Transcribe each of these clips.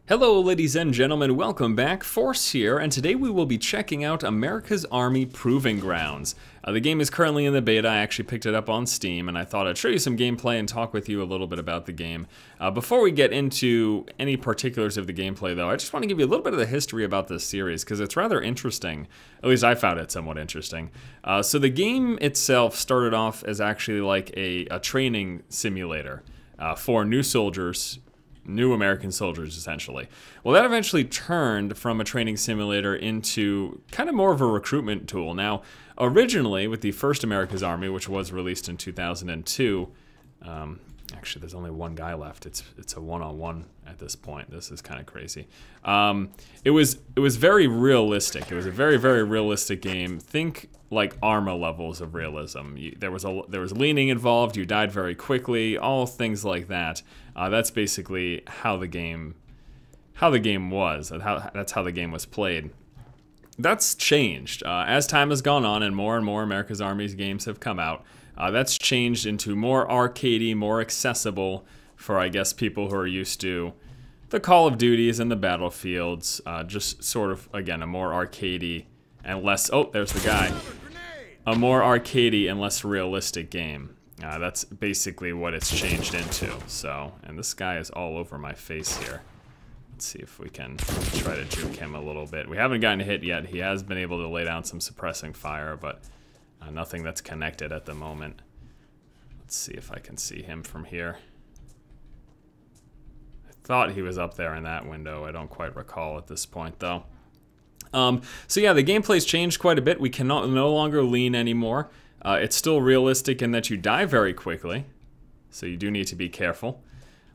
Hello ladies and gentlemen, welcome back. Force here, and today we will be checking out America's Army Proving Grounds. The game is currently in the beta. I actually picked it up on Steam, and I thought I'd show you some gameplay and talk with you a little bit about the game. Before we get into any particulars of the gameplay though, I just want to give you a little bit of the history about this series, because it's rather interesting. At least I found it somewhat interesting. So the game itself started off as actually like a training simulator for new soldiers, new American soldiers, essentially. Well, that eventually turned from a training simulator into kind of more of a recruitment tool. Now, originally, with the first America's Army, which was released in 2002, actually, there's only one guy left. It's a one-on-one at this point. This is kind of crazy. It was very realistic. It was a very, very realistic game. Think like Arma levels of realism. There was leaning involved. You died very quickly. All things like that. That's basically how the game was. That's how the game was played. That's changed as time has gone on, and more America's Army's games have come out. That's changed into more arcadey, more accessible for, I guess, people who are used to the Call of Duties and the Battlefields. Just sort of, again, a more arcadey and less, oh, there's the guy. A more arcadey and less realistic game. That's basically what it's changed into. So, and this guy is all over my face here. Let's see if we can try to juke him a little bit. We haven't gotten hit yet. He has been able to lay down some suppressing fire, but nothing that's connected at the moment. Let's see if I can see him from here. I thought he was up there in that window. I don't quite recall at this point, though. So yeah, the gameplay's changed quite a bit. We cannot no longer lean anymore. It's still realistic in that you die very quickly, so you do need to be careful.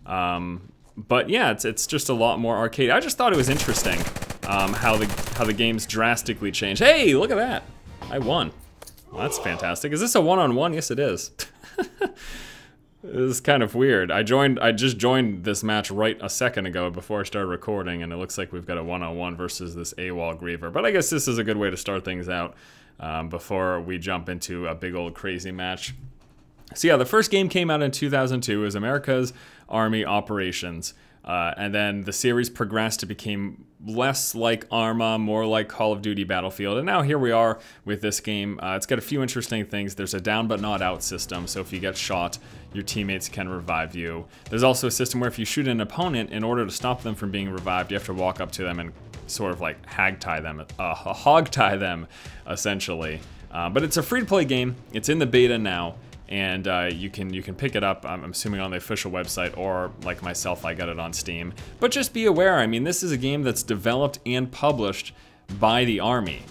But yeah, it's just a lot more arcade. I just thought it was interesting how the game's drastically changed. Hey, look at that! I won. Well, that's fantastic. Is this a one-on-one? Yes, it is. This is kind of weird. I just joined this match right a second ago before I started recording, and it looks like we've got a one-on-one versus this AWOL Griever. But I guess this is a good way to start things out before we jump into a big old crazy match. So yeah, the first game came out in 2002. It was America's Army Operations. And then the series progressed. It became less like Arma, more like Call of Duty Battlefield. And now here we are with this game. It's got a few interesting things. There's a down but not out system, so if you get shot, your teammates can revive you. There's also a system where if you shoot an opponent, in order to stop them from being revived, you have to walk up to them and sort of like hog tie them, essentially. But it's a free-to-play game. It's in the beta now. And you can pick it up, I'm assuming, on the official website, or like myself, I got it on Steam. But just be aware, I mean, this is a game that's developed and published by the Army.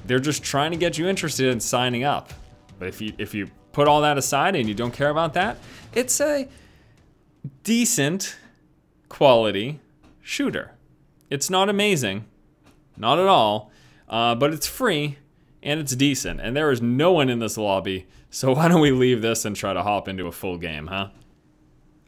They're just trying to get you interested in signing up. But if you put all that aside and you don't care about that, it's a decent quality shooter. It's not amazing, not at all, but it's free and it's decent. And there is no one in this lobby. So why don't we leave this and try to hop into a full game, huh?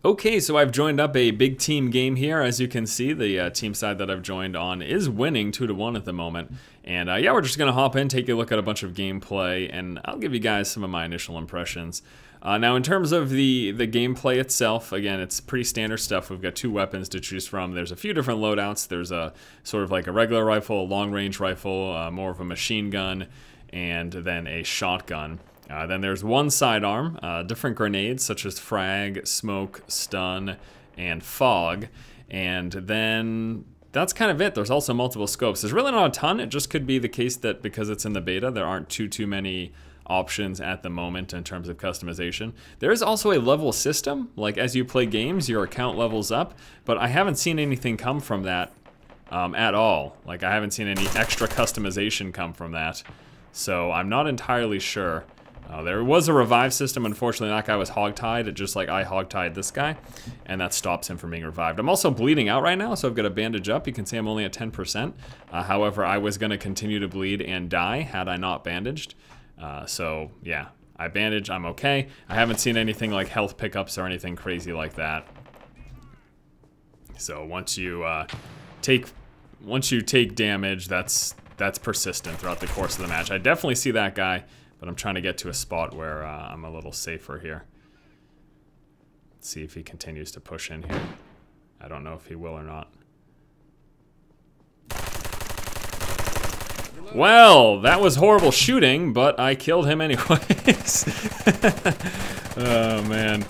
Okay, so I've joined up a big team game here. As you can see, the team side that I've joined on is winning 2-1 at the moment. And yeah, we're just gonna hop in, take a look at a bunch of gameplay, and I'll give you guys some of my initial impressions. Now, in terms of the gameplay itself, again, it's pretty standard stuff. We've got 2 weapons to choose from. There's a few different loadouts. There's a sort of like a regular rifle, a long-range rifle, more of a machine gun, and then a shotgun. Then there's one sidearm, different grenades such as frag, smoke, stun, and fog. And then that's kind of it. There's also multiple scopes. There's really not a ton. It just could be the case that because it's in the beta, there aren't too many options at the moment in terms of customization. There is also a level system. Like as you play games, your account levels up, but I haven't seen anything come from that at all. Like I haven't seen any extra customization come from that. So I'm not entirely sure. There was a revive system. Unfortunately, that guy was hogtied, just like I hogtied this guy, and that stops him from being revived. I'm also bleeding out right now, so I've got a bandage up. You can see I'm only at 10%. However, I was going to continue to bleed and die had I not bandaged. So, yeah, I bandage. I'm okay. I haven't seen anything like health pickups or anything crazy like that. So once you take damage, that's persistent throughout the course of the match. I definitely see that guy. But I'm trying to get to a spot where I'm a little safer here. Let's see if he continues to push in here. I don't know if he will or not. Well, that was horrible shooting, but I killed him anyways. Oh, man.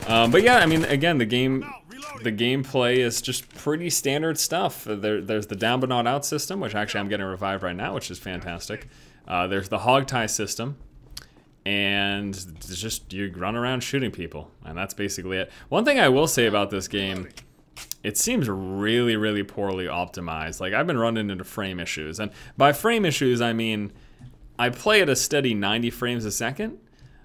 But yeah, I mean, again, the gameplay is just pretty standard stuff. There's the down but not out system, which actually I'm getting revived right now, which is fantastic. There's the hog tie system, and it's just you run around shooting people, and that's basically it. One thing I will say about this game, it seems really, really poorly optimized. Like, I've been running into frame issues, and by frame issues, I mean I play at a steady 90 frames a second,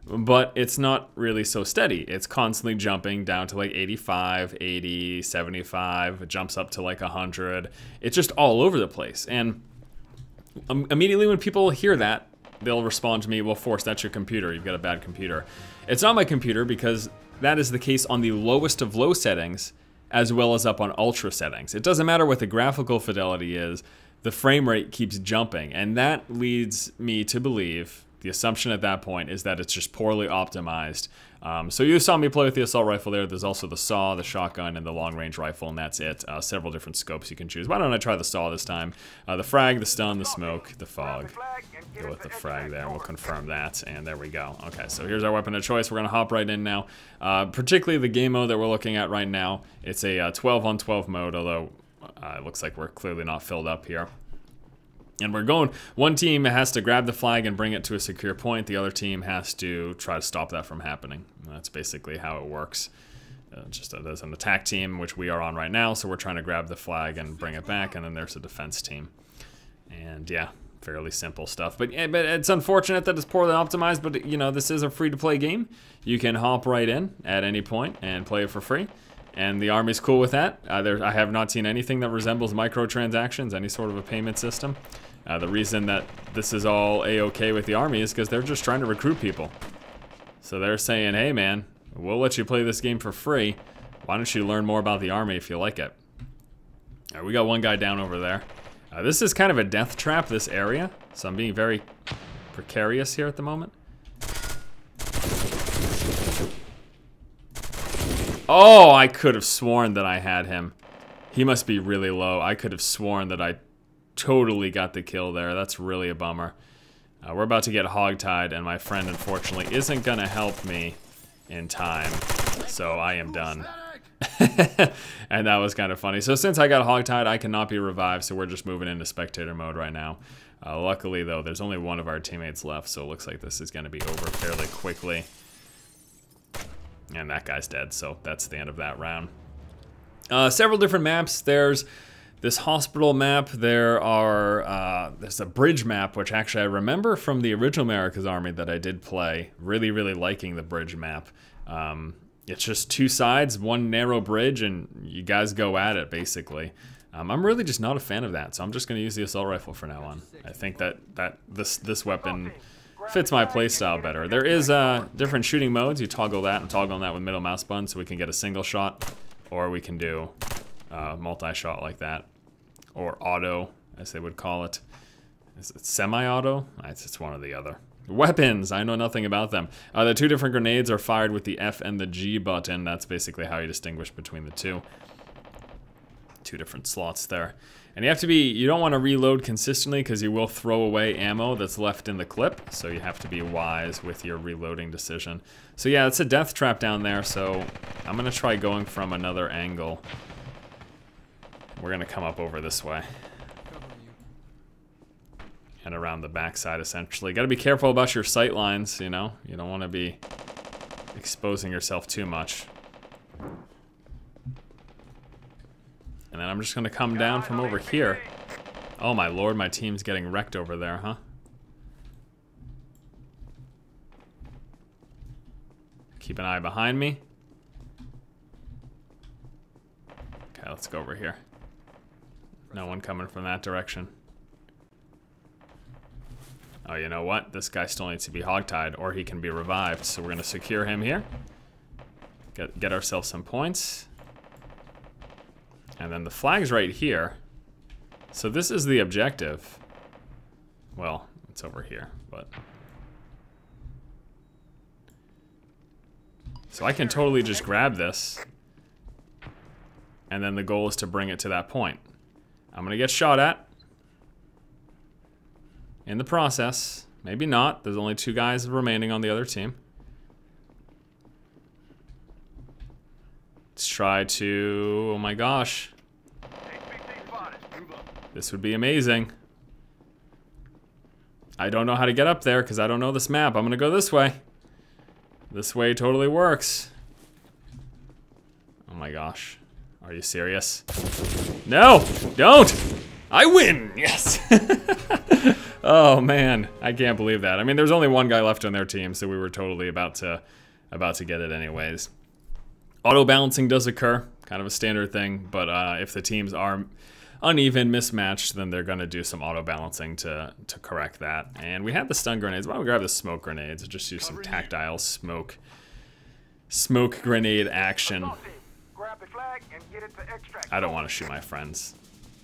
but it's not really so steady. It's constantly jumping down to like 85, 80, 75, it jumps up to like 100. It's just all over the place, and immediately when people hear that, they'll respond to me, well, Force, that's your computer. You've got a bad computer. It's not my computer, because that is the case on the lowest of low settings, as well as up on ultra settings. It doesn't matter what the graphical fidelity is, the frame rate keeps jumping, and that leads me to believe, the assumption at that point is that it's just poorly optimized. So you saw me play with the assault rifle there. There's also the saw, the shotgun, and the long-range rifle, and that's it. Several different scopes you can choose. Why don't I try the saw this time? The frag, the stun, the smoke, the fog. Go with the frag there, and we'll confirm that, and there we go. Okay, so here's our weapon of choice. We're gonna hop right in now. Particularly the game mode that we're looking at right now. It's a 12 on 12 mode, although it looks like we're clearly not filled up here. And we're going, one team has to grab the flag and bring it to a secure point. The other team has to try to stop that from happening. And that's basically how it works. There's an attack team, which we are on right now, so we're trying to grab the flag and bring it back, and then there's a defense team. And yeah, fairly simple stuff. But it's unfortunate that it's poorly optimized, but you know, this is a free-to-play game. You can hop right in at any point and play it for free. And the Army's cool with that. I have not seen anything that resembles microtransactions, any sort of a payment system. The reason that this is all A-okay with the Army is because they're just trying to recruit people. So they're saying, hey man, we'll let you play this game for free. Why don't you learn more about the Army if you like it? All right, we got one guy down over there. This is kind of a death trap, this area. So I'm being very precarious here at the moment. Oh, I could have sworn that I had him. He must be really low. I could have sworn that I totally got the kill there. That's really a bummer. We're about to get hogtied, and my friend, unfortunately, isn't going to help me in time. So I am done. And that was kind of funny. So since I got hogtied, I cannot be revived, so we're just moving into spectator mode right now. Luckily, though, there's only one of our teammates left, so it looks like this is going to be over fairly quickly. And that guy's dead, so that's the end of that round. Several different maps. There's this hospital map. There's a bridge map, which actually I remember from the original America's Army that I did play. Really, really liking the bridge map. It's just two sides, one narrow bridge, and you guys go at it, basically. I'm really just not a fan of that, so I'm just going to use the assault rifle for now on. I think that this weapon fits my playstyle better. There is different shooting modes. You toggle that and toggle on that with middle mouse button, so we can get a single shot, or we can do multi-shot like that, or auto, as they would call it. Is it semi-auto? It's one or the other. Weapons, I know nothing about them. The two different grenades are fired with the F and the G button. That's basically how you distinguish between the two. Two different slots there. And you don't want to reload consistently because you will throw away ammo that's left in the clip. So you have to be wise with your reloading decision. So yeah, it's a death trap down there. So I'm going to try going from another angle. We're going to come up over this way. And around the backside, essentially. Got to be careful about your sight lines, you know? You don't want to be exposing yourself too much. And then I'm just gonna come down from over here. Oh my lord, my team's getting wrecked over there, huh? Keep an eye behind me. Okay, let's go over here. No one coming from that direction. Oh, you know what? This guy still needs to be hogtied, or he can be revived. So we're gonna secure him here. Get ourselves some points. And then the flag's right here. So this is the objective. Well, it's over here, but... So I can totally just grab this. And then the goal is to bring it to that point. I'm gonna get shot at. in the process. Maybe not. There's only 2 guys remaining on the other team. Let's try to... Oh my gosh. This would be amazing. I don't know how to get up there because I don't know this map. I'm gonna go this way. This way totally works. Oh my gosh. Are you serious? No! Don't! I win! Yes! Oh man, I can't believe that. I mean, there's only 1 guy left on their team, so we were totally about to get it anyways. Auto balancing does occur, kind of a standard thing, but if the teams are uneven, mismatched, then they're gonna do some auto balancing to correct that. And we have the stun grenades. Why don't we grab the smoke grenades and just use some tactile smoke grenade action. I don't want to shoot my friends.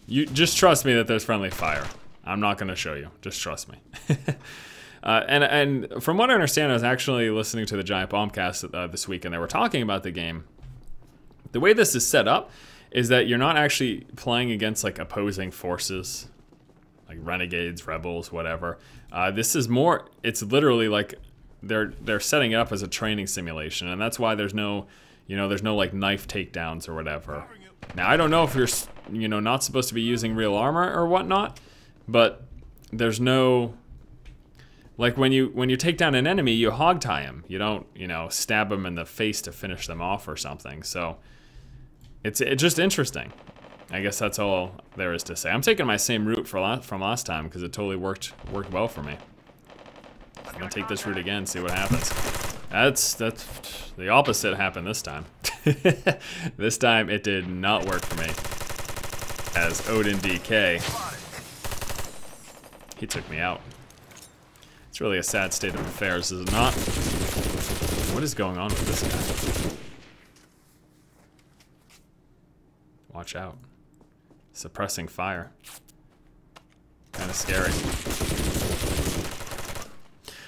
You just trust me that there's friendly fire. I'm not gonna show you. Just trust me. And from what I understand, I was actually listening to the Giant Bombcast this week, and they were talking about the game. The way this is set up is that you're not actually playing against like opposing forces, like renegades, rebels, whatever. This is more, it's literally like they're setting it up as a training simulation, and that's why there's no, there's no like knife takedowns or whatever. Now I don't know if you're, not supposed to be using real armor or whatnot, but there's no, like when you take down an enemy, you hog tie him. You don't, stab them in the face to finish them off or something. So it's just interesting. I guess that's all there is to say. I'm taking my same route from last time because it totally worked well for me. I'm gonna take this route again, see what happens. That's the opposite happened this time. This time it did not work for me. As Odin DK, he took me out. It's really a sad state of affairs, is it not? What is going on with this guy? Watch out. Suppressing fire. Kind of scary.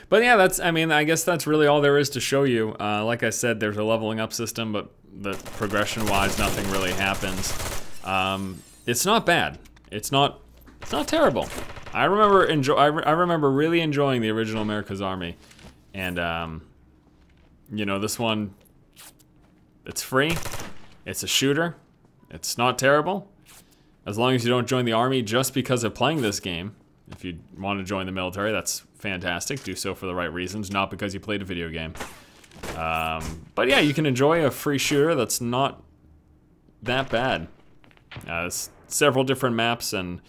But yeah, I guess that's really all there is to show you. Like I said, there's a leveling up system, but the progression-wise, nothing really happens. It's not bad. It's not terrible. I remember really enjoying the original America's Army, and this one, it's free. It's a shooter. It's not terrible. As long as you don't join the army just because of playing this game. If you want to join the military, that's fantastic. Do so for the right reasons, not because you played a video game. But yeah, you can enjoy a free shooter that's not that bad. There's several different maps and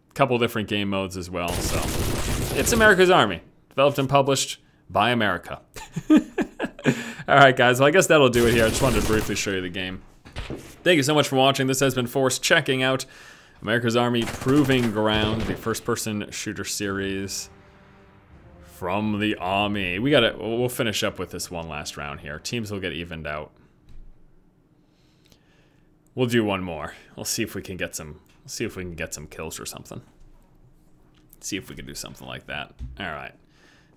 a couple different game modes as well. So it's America's Army, developed and published by America. Alright guys, well I guess that'll do it here. I just wanted to briefly show you the game. Thank you so much for watching. This has been Force checking out America's Army Proving Ground, the first-person shooter series from the Army. We'll finish up with this one last round here. Teams will get evened out. We'll do one more. We'll see if we can get some. See if we can get some kills or something. See if we can do something like that. All right.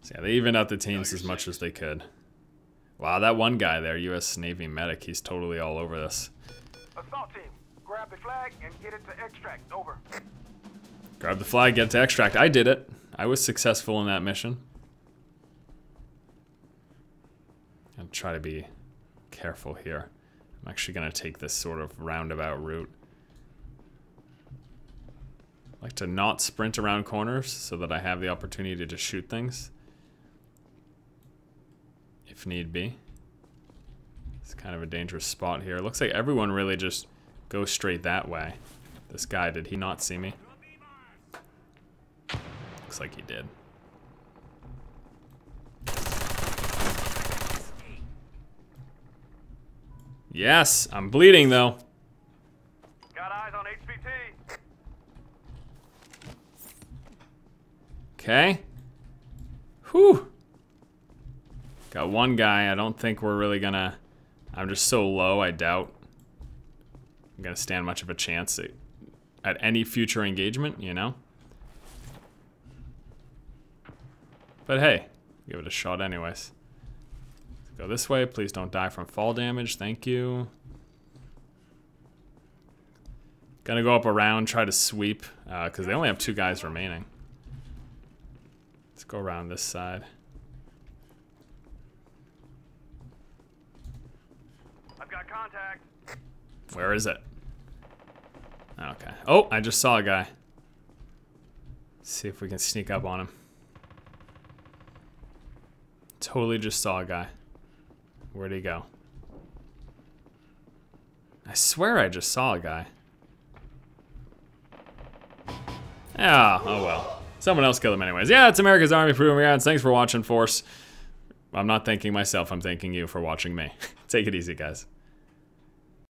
So yeah, they evened out the teams as much as they could. Wow, that one guy there, U.S. Navy medic, he's totally all over this. Assault team, grab the flag and get it to extract. Over. Grab the flag, get it to extract. I did it. I was successful in that mission. I'll try to be careful here. I'm actually going to take this sort of roundabout route. I like to not sprint around corners so that I have the opportunity to just shoot things. If need be. It's kind of a dangerous spot here. It looks like everyone really just goes straight that way. This guy, did he not see me? Looks like he did. Yes, I'm bleeding though. Got eyes on HVT. Okay. Whew. Got one guy. I don't think we're really gonna... I'm just so low, I doubt I'm gonna stand much of a chance at any future engagement, you know? But hey, give it a shot anyways. Let's go this way. Please don't die from fall damage. Thank you. Gonna go up around, try to sweep, because they only have 2 guys remaining. Let's go around this side. I've got contact. Where is it? Okay. Oh, I just saw a guy. Let's see if we can sneak up on him. Totally just saw a guy. Where'd he go? I swear I just saw a guy. Yeah, oh well. Someone else killed him anyways. Yeah, it's America's Army proving me. Thanks for watching, Force. I'm not thanking myself, I'm thanking you for watching me. Take it easy, guys.